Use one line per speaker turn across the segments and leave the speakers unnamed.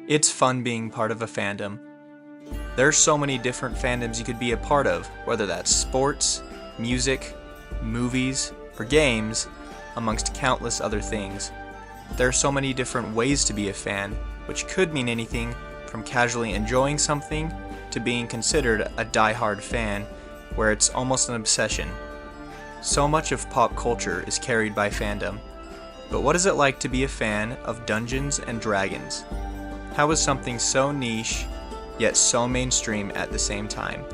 It's fun being part of a fandom. There's so many different fandoms you could be a part of, whether that's sports, music, movies, or games, amongst countless other things. There are so many different ways to be a fan, which could mean anything from casually enjoying something to being considered a die-hard fan, where it's almost an obsession. So much of pop culture is carried by fandom. But what is it like to be a fan of Dungeons and Dragons? How is something so niche, yet so mainstream at the same time?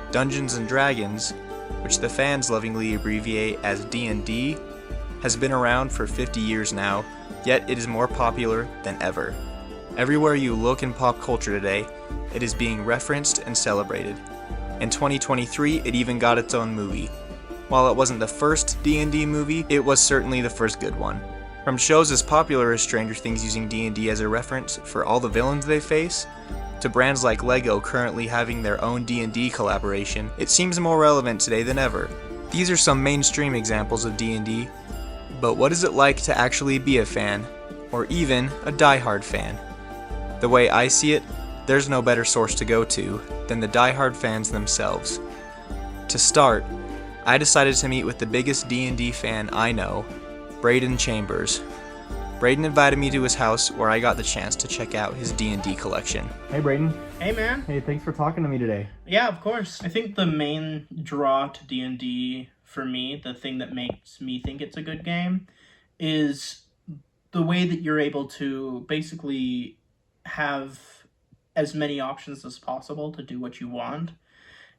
Dungeons and Dragons, which the fans lovingly abbreviate as D&D, has been around for 50 years now, yet it is more popular than ever. Everywhere you look in pop culture today, it is being referenced and celebrated. In 2023, it even got its own movie. While it wasn't the first D&D movie, it was certainly the first good one. From shows as popular as Stranger Things using D&D as a reference for all the villains they face, to brands like LEGO currently having their own D&D collaboration, it seems more relevant today than ever. These are some mainstream examples of D&D, but what is it like to actually be a fan, or even a die-hard fan? The way I see it, there's no better source to go to than the die-hard fans themselves. To start, I decided to meet with the biggest D&D fan I know, Braden Chambers. Braden invited me to his house where I got the chance to check out his D&D collection.
Hey Braden.
Hey man.
Hey, thanks for talking to me today.
Yeah, of course. I think the main draw to D&D for me, the thing that makes me think it's a good game, is the way that you're able to basically have as many options as possible to do what you want,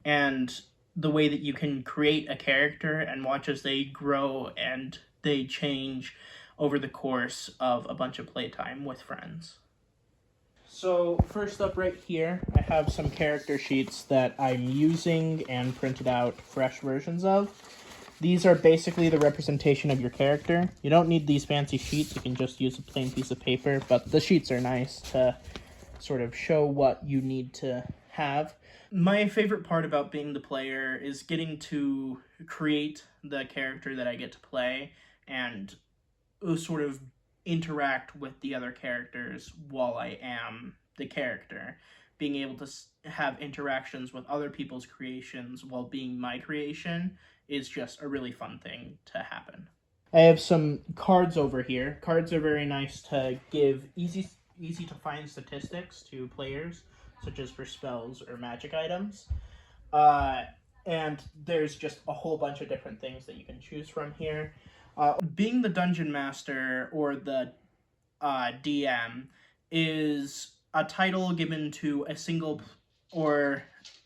and the way that you can create a character and watch as they grow and they change over the course of a bunch of playtime with friends. So first up right here, I have some character sheets that I'm using and printed out fresh versions of. These are basically the representation of your character. You don't need these fancy sheets, you can just use a plain piece of paper, but the sheets are nice to sort of show what you need to have. My favorite part about being the player is getting to create the character that I get to play and sort of interact with the other characters while I am the character. Being able to have interactions with other people's creations while being my creation is just a really fun thing to happen. I have some cards over here. Cards are very nice to give easy to find statistics to players, such as for spells or magic items. And there's just a whole bunch of different things that you can choose from here. Being the dungeon master or the DM is a title given to a single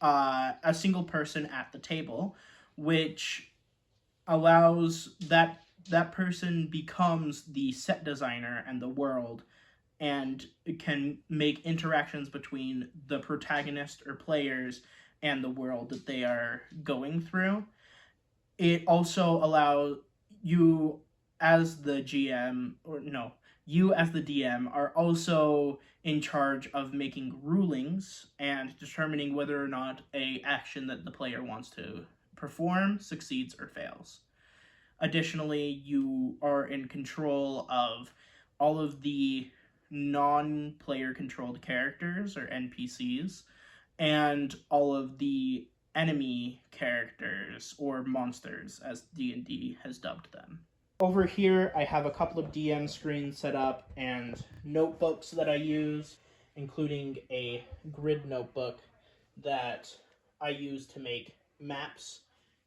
person at the table, which allows that person becomes the set designer and the world, and it can make interactions between the protagonist or players and the world that they are going through. It also allows you as the DM, you as the DM are also in charge of making rulings and determining whether or not a action that the player wants to perform succeeds or fails. Additionally, you are in control of all of the non-player controlled characters or NPCs and all of the enemy characters or monsters, as D&D has dubbed them. Over here, I have a couple of DM screens set up and notebooks that I use, including a grid notebook that I use to make maps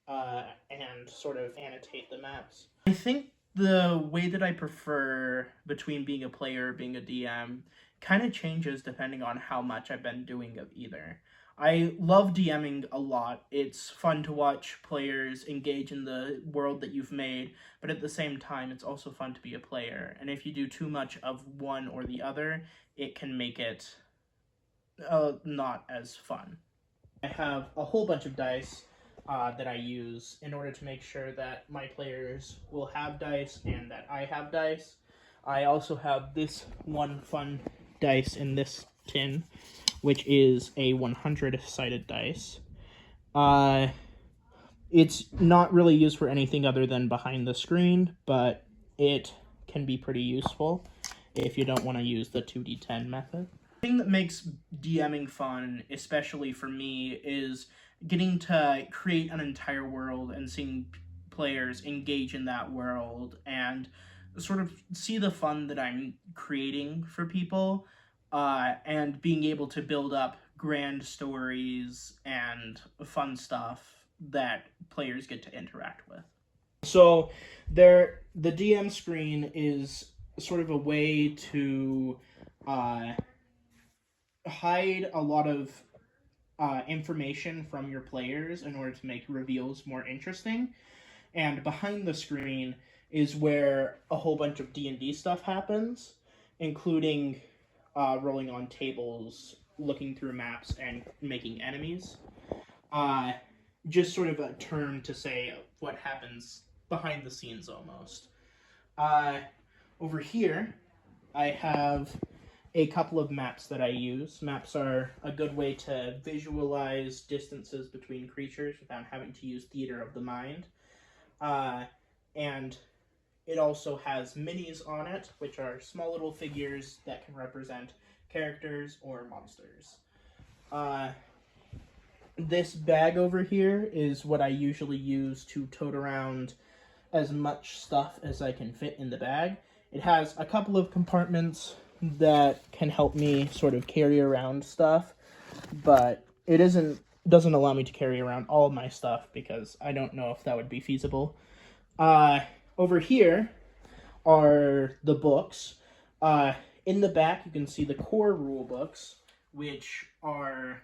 and sort of annotate the maps. I think the way that I prefer between being a player or being a DM kind of changes depending on how much I've been doing of either. I love DMing a lot. It's fun to watch players engage in the world that you've made, but at the same time, it's also fun to be a player. And if you do too much of one or the other, it can make it not as fun. I have a whole bunch of dice that I use in order to make sure that my players will have dice and that I have dice. I also have this one fun dice in this tin, which is a 100-sided dice. It's not really used for anything other than behind the screen, but it can be pretty useful if you don't want to use the 2d10 method. thing that makes DMing fun, especially for me, is getting to create an entire world and seeing players engage in that world and sort of see the fun that I'm creating for people, and being able to build up grand stories and fun stuff that players get to interact with. So the DM screen is sort of a way to uh, hide a lot of information from your players in order to make reveals more interesting. And behind the screen is where a whole bunch of D&D stuff happens, including rolling on tables, looking through maps, and making enemies. Uh, just sort of a term to say what happens behind the scenes almost. Uh, Over here, I have a couple of maps that I use. Maps are a good way to visualize distances between creatures without having to use theater of the mind. And it also has minis on it, which are small little figures that can represent characters or monsters. This bag over here is what I usually use to tote around as much stuff as I can fit in the bag. It has a couple of compartments that can help me sort of carry around stuff, but it doesn't allow me to carry around all of my stuff because I don't know if that would be feasible. Over here are the books. In the back, you can see the core rule books, which are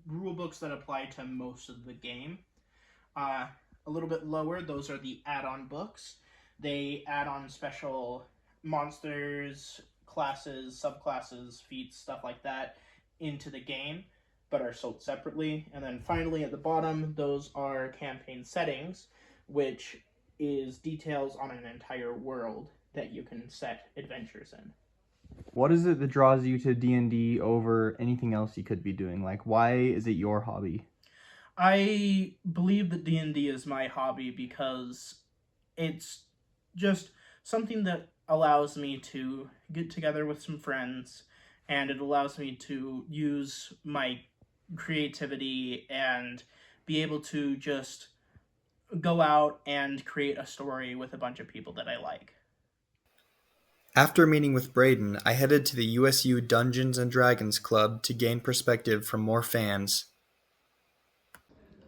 rule books that apply to most of the game. A little bit lower, those are the add-on books. They add on special monsters, classes, subclasses, feats, stuff like that into the game, but are sold separately. And then finally at the bottom, those are campaign settings, which is details on an entire world that you can set adventures in.
What is it that draws you to D&D over anything else you could be doing? Like, why is it your hobby?
I believe that D&D is my hobby because it's just something that allows me to get together with some friends, and it allows me to use my creativity and be able to just go out and create a story with a bunch of people that I like.
After meeting with Braden, I headed to the USU Dungeons and Dragons Club to gain perspective from more fans.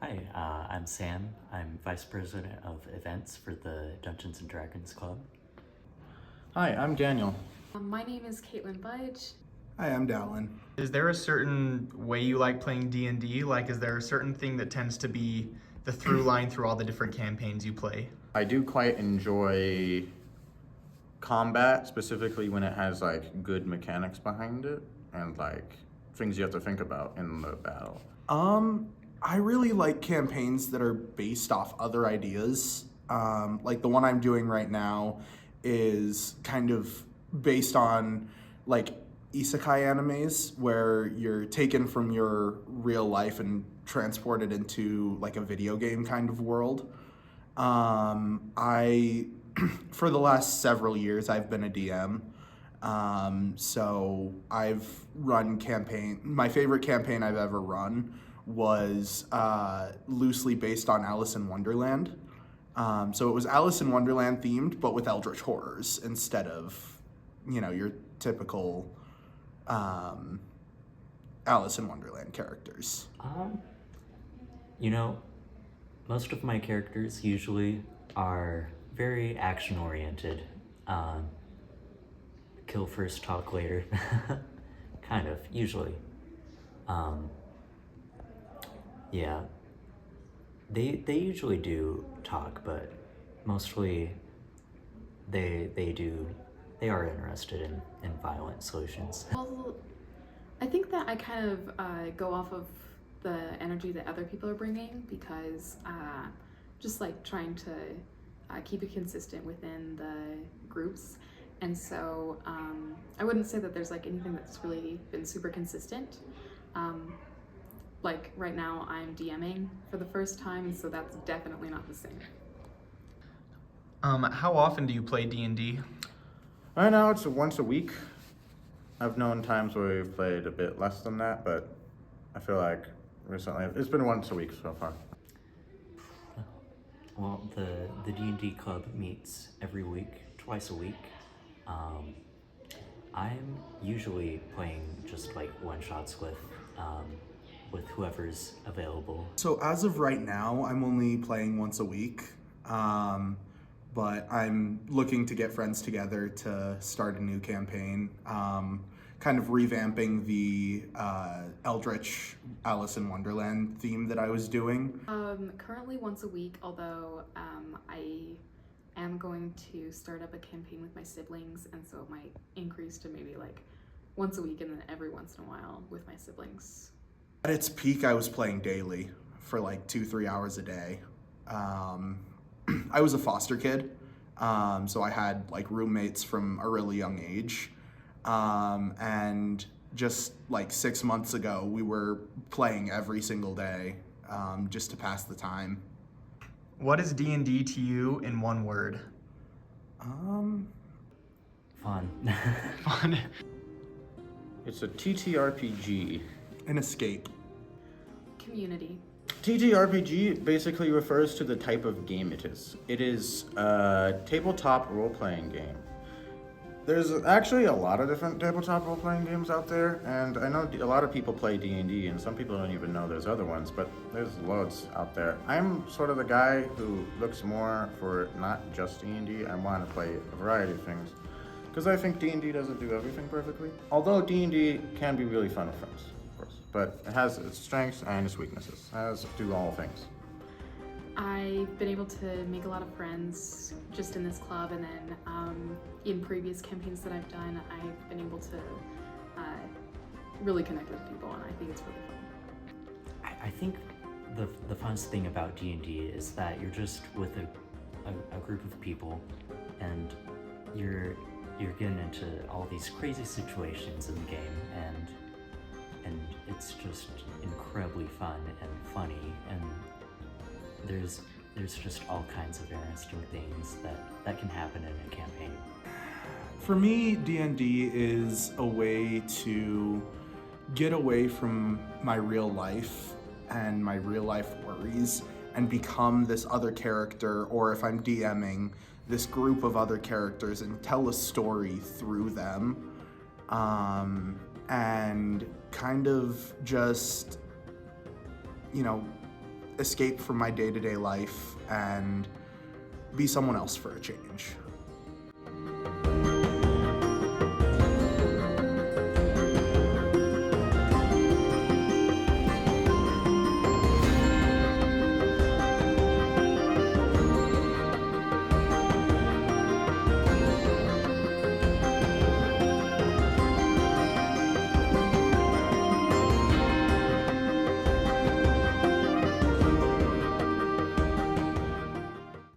Hi, I'm Sam. I'm Vice President of Events for the Dungeons & Dragons Club.
Hi, I'm Daniel.
My name is Caitlin Budge.
Hi, I'm Dallin.
Is there a certain way you like playing D&D? Like, is there a certain thing that tends to be the through line through all the different campaigns you play?
I do quite enjoy combat, specifically when it has like good mechanics behind it and like things you have to think about in the battle. I really like campaigns that are based off other ideas. Like the one I'm doing right now is kind of based on like isekai animes where you're taken from your real life and transported into like a video game kind of world. I for the last several years I've been a DM. So I've run my favorite campaign I've ever run was loosely based on Alice in Wonderland. So it was Alice in Wonderland themed, but with eldritch horrors instead of, your typical Alice in Wonderland characters.
Most of my characters usually are very action-oriented. Kill first, talk later. Kind of, usually. Yeah. They usually do talk, but mostly they are interested in violent solutions.
Well, I think that I kind of go off of the energy that other people are bringing because just like trying to keep it consistent within the groups. And so I wouldn't say that there's like anything that's really been super consistent. Like right now I'm DMing for the first time, so that's definitely not the same.
How often do you play D&D?
Right now it's once a week. I've known times where we've played a bit less than that, but I feel like recently it's been once a week so far.
Well, the D&D club meets every week, twice a week. I'm usually playing just like one-shots with whoever's available.
So as of right now, I'm only playing once a week, but I'm looking to get friends together to start a new campaign, kind of revamping the Eldritch Alice in Wonderland theme that I was doing.
Currently once a week, although I am going to start up a campaign with my siblings, and so it might increase to maybe like once a week and then every once in a while with my siblings.
At its peak, I was playing daily for like 2-3 hours a day. I was a foster kid, so I had like roommates from a really young age. And just like 6 months ago, we were playing every single day just to pass the time.
What is D&D to you in one word?
Fun.
Fun.
It's a TTRPG.
An escape.
Community.
TTRPG basically refers to the type of game it is. It is a tabletop role-playing game. There's actually a lot of different tabletop role-playing games out there, and I know a lot of people play D&D, and some people don't even know there's other ones, but there's loads out there. I'm sort of the guy who looks more for not just D&D. I want to play a variety of things, because I think D&D doesn't do everything perfectly. Although D&D can be really fun with friends, of course, but it has its strengths and its weaknesses, as do all things.
I've been able to make a lot of friends just in this club, and then in previous campaigns that I've done, I've been able to really connect with people, and I think it's really fun.
I think the funnest thing about D&D is that you're just with a group of people, and you're getting into all these crazy situations in the game, and it's just incredibly fun and funny, and there's just all kinds of interesting things that can happen in a campaign.
For me, D&D is a way to get away from my real life and my real life worries and become this other character, or if I'm DMing, this group of other characters, and tell a story through them, and kind of just, escape from my day-to-day life and be someone else for a change.